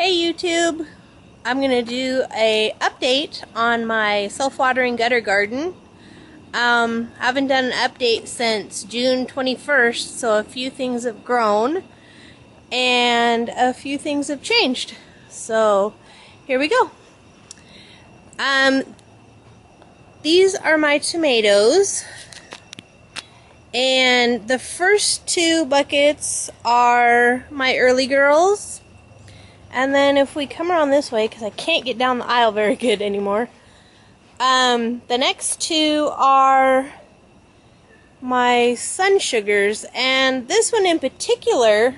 Hey YouTube, I'm going to do a update on my self-watering gutter garden. I haven't done an update since June 21st, so a few things have grown and a few things have changed. So here we go. These are my tomatoes, and the first two buckets are my early girls. And then if we come around this way, because I can't get down the aisle very good anymore, the next two are my sun sugars. And this one in particular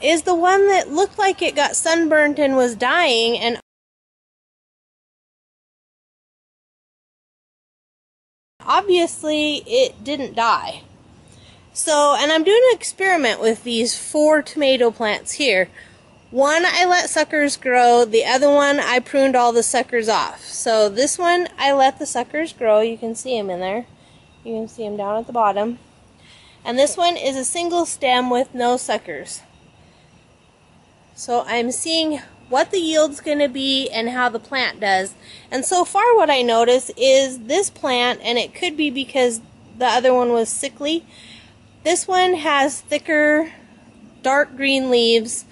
is the one that looked like it got sunburnt and was dying, and obviously it didn't die. So, and I'm doing an experiment with these 4 tomato plants here. One I let suckers grow, the other one I pruned all the suckers off. So this one I let the suckers grow, you can see them in there. You can see them down at the bottom. And this one is a single stem with no suckers. So I'm seeing what the yield's going to be and how the plant does. And so far what I notice is this plant, and it could be because the other one was sickly, this one has thicker dark green leaves,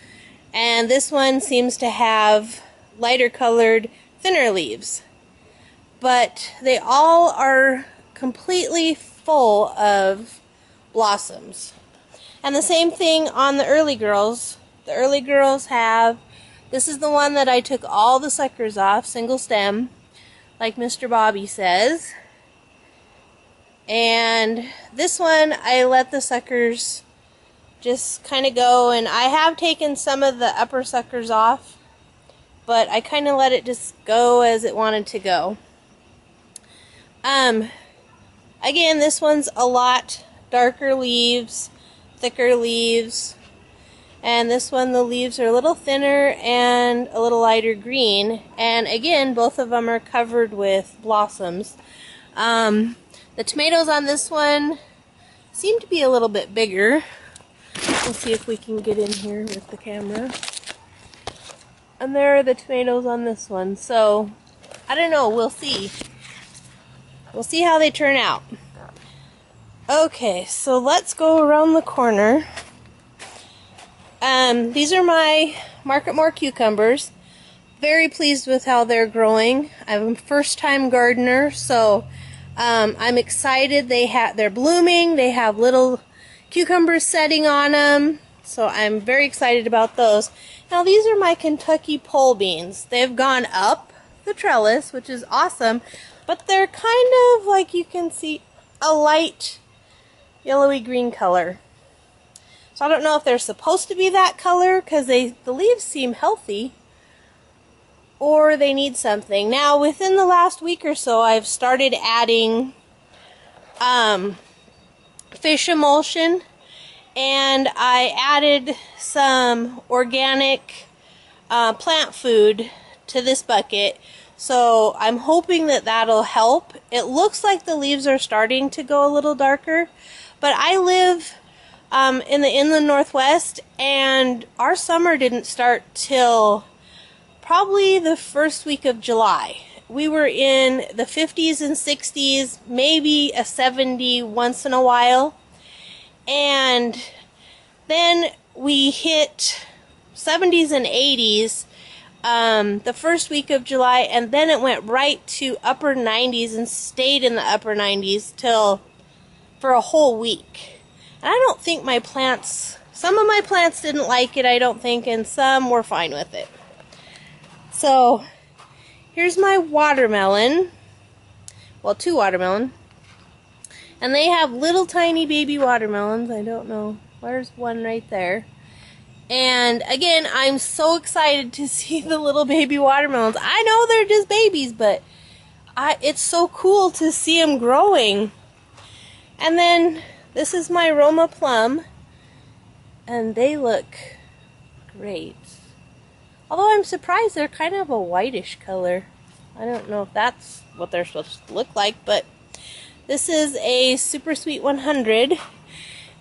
and this one seems to have lighter colored, thinner leaves. But they all are completely full of blossoms. And the same thing on the early girls. The early girls have, this is the one that I took all the suckers off, single stem, like Mr. Bobby says. And this one I let the suckers just kind of go, and I have taken some of the upper suckers off, but I kind of let it just go as it wanted to go. Again, this one's a lot darker leaves, thicker leaves, and this one the leaves are a little thinner and a little lighter green, and again both of them are covered with blossoms. The tomatoes on this one seem to be a little bit bigger. We'll see if we can get in here with the camera. And there are the tomatoes on this one. So, I don't know. We'll see. We'll see how they turn out. Okay, so let's go around the corner. These are my Market More cucumbers. Very pleased with how they're growing. I'm a first-time gardener, so I'm excited. They're blooming. They have little cucumbers setting on them, so I'm very excited about those. Now these are my Kentucky pole beans. They've gone up the trellis, which is awesome, but they're kind of like, you can see, a light yellowy green color. So I don't know if they're supposed to be that color because the leaves seem healthy, or they need something. Now within the last week or so I've started adding fish emulsion, and I added some organic plant food to this bucket, so I'm hoping that that'll help. It looks like the leaves are starting to go a little darker, but I live in the inland northwest, and our summer didn't start till probably the first week of July. We were in the 50s and 60s, maybe a 70 once in a while. And then we hit 70s and 80s the first week of July, and then it went right to upper 90s and stayed in the upper 90s for a whole week. And I don't think my plants, some of my plants didn't like it, I don't think, and some were fine with it. So here's my watermelon, well, 2 watermelon, and they have little tiny baby watermelons. I don't know, there's one right there. And again, I'm so excited to see the little baby watermelons. I know they're just babies, but it's so cool to see them growing. And then this is my Roma plum, and they look great. Although I'm surprised they're kind of a whitish color. I don't know if that's what they're supposed to look like, but this is a Super Sweet 100.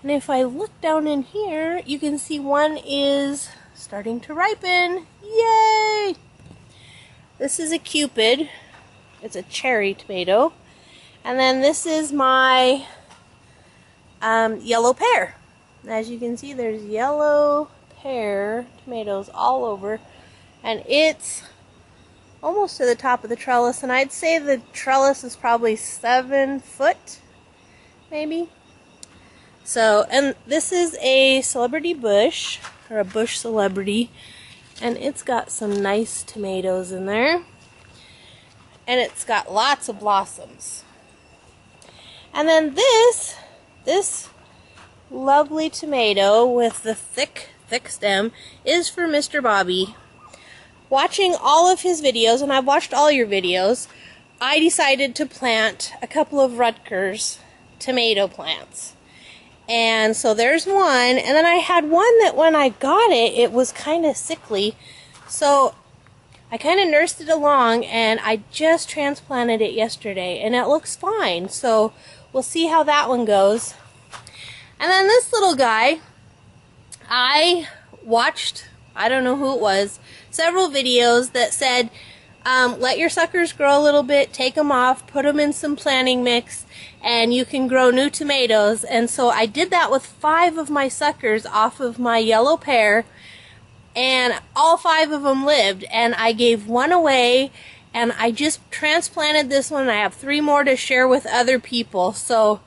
And if I look down in here, you can see one is starting to ripen. Yay! This is a Cupid. It's a cherry tomato. And then this is my yellow pear. As you can see, there's yellow pear tomatoes all over. And it's almost to the top of the trellis. And I'd say the trellis is probably 7 foot, maybe. So, and this is a celebrity bush, or a bush celebrity. And it's got some nice tomatoes in there. And it's got lots of blossoms. And then this lovely tomato with the thick stem is for Mr. Bobby. Watching all of his videos, and I've watched all your videos, I decided to plant a couple of Rutgers tomato plants. And so there's one, and then I had one that when I got it, it was kind of sickly. So I kind of nursed it along, and I just transplanted it yesterday, and it looks fine. So we'll see how that one goes. And then this little guy, I watched, I don't know who it was, several videos that said, let your suckers grow a little bit, take them off, put them in some planting mix, and you can grow new tomatoes. And so I did that with 5 of my suckers off of my yellow pear, and all 5 of them lived, and I gave one away, and I just transplanted this one. I have 3 more to share with other people. So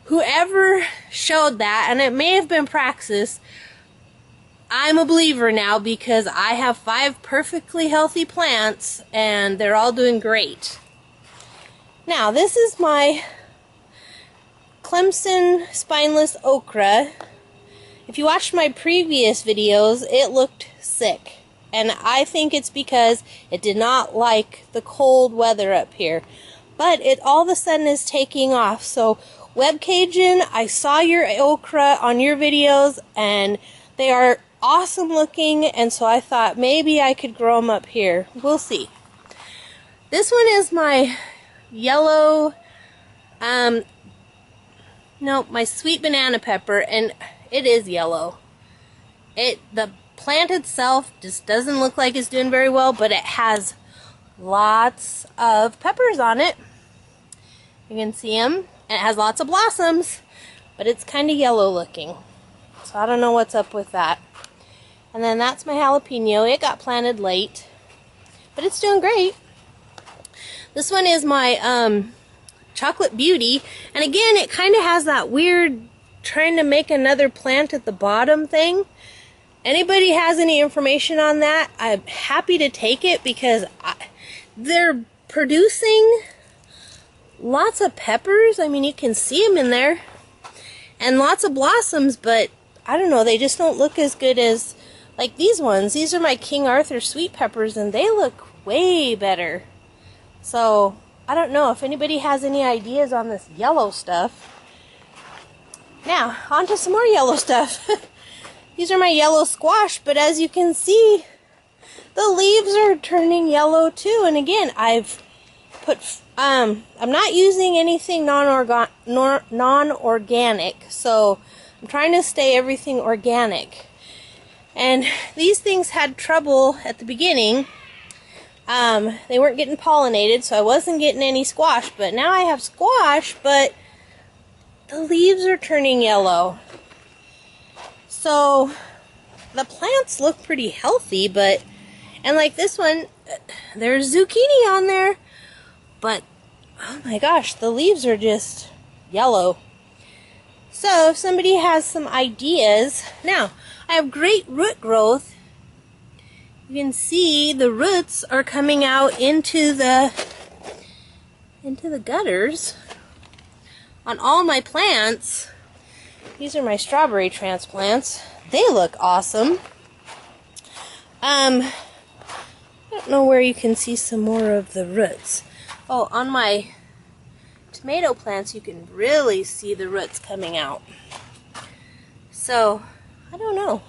whoever showed that, and it may have been Praxis, I'm a believer now because I have 5 perfectly healthy plants and they're all doing great. Now, this is my Clemson spineless okra. If you watched my previous videos, it looked sick. And I think it's because it did not like the cold weather up here. But it all of a sudden is taking off. So WebCajun, I saw your okra on your videos and they are awesome looking, and so I thought maybe I could grow them up here. We'll see. This one is my yellow, no, my sweet banana pepper, and it is yellow. The plant itself just doesn't look like it's doing very well, but it has lots of peppers on it. You can see them, and it has lots of blossoms, but it's kind of yellow looking. So I don't know what's up with that. And then that's my jalapeno. It got planted late, but it's doing great. This one is my chocolate beauty, and again, it kind of has that weird trying to make another plant at the bottom thing. Anybody has any information on that, I'm happy to take it because they're producing lots of peppers. I mean, you can see them in there, and lots of blossoms, but I don't know, they just don't look as good as like these ones. These are my King Arthur sweet peppers, and they look way better. So I don't know if anybody has any ideas on this yellow stuff. Now, on to some more yellow stuff. These are my yellow squash, but as you can see, the leaves are turning yellow too. And again, I've put, I'm not using anything non-organic, so I'm trying to stay everything organic. And these things had trouble at the beginning. They weren't getting pollinated, so I wasn't getting any squash. But now I have squash, but the leaves are turning yellow. So the plants look pretty healthy, but, and like this one, there's zucchini on there, but oh my gosh, the leaves are just yellow. So if somebody has some ideas, now I have great root growth. You can see the roots are coming out into the gutters on all my plants. These are my strawberry transplants. They look awesome. I don't know where you can see some more of the roots. Oh, on my tomato plants you can really see the roots coming out. So, I don't know.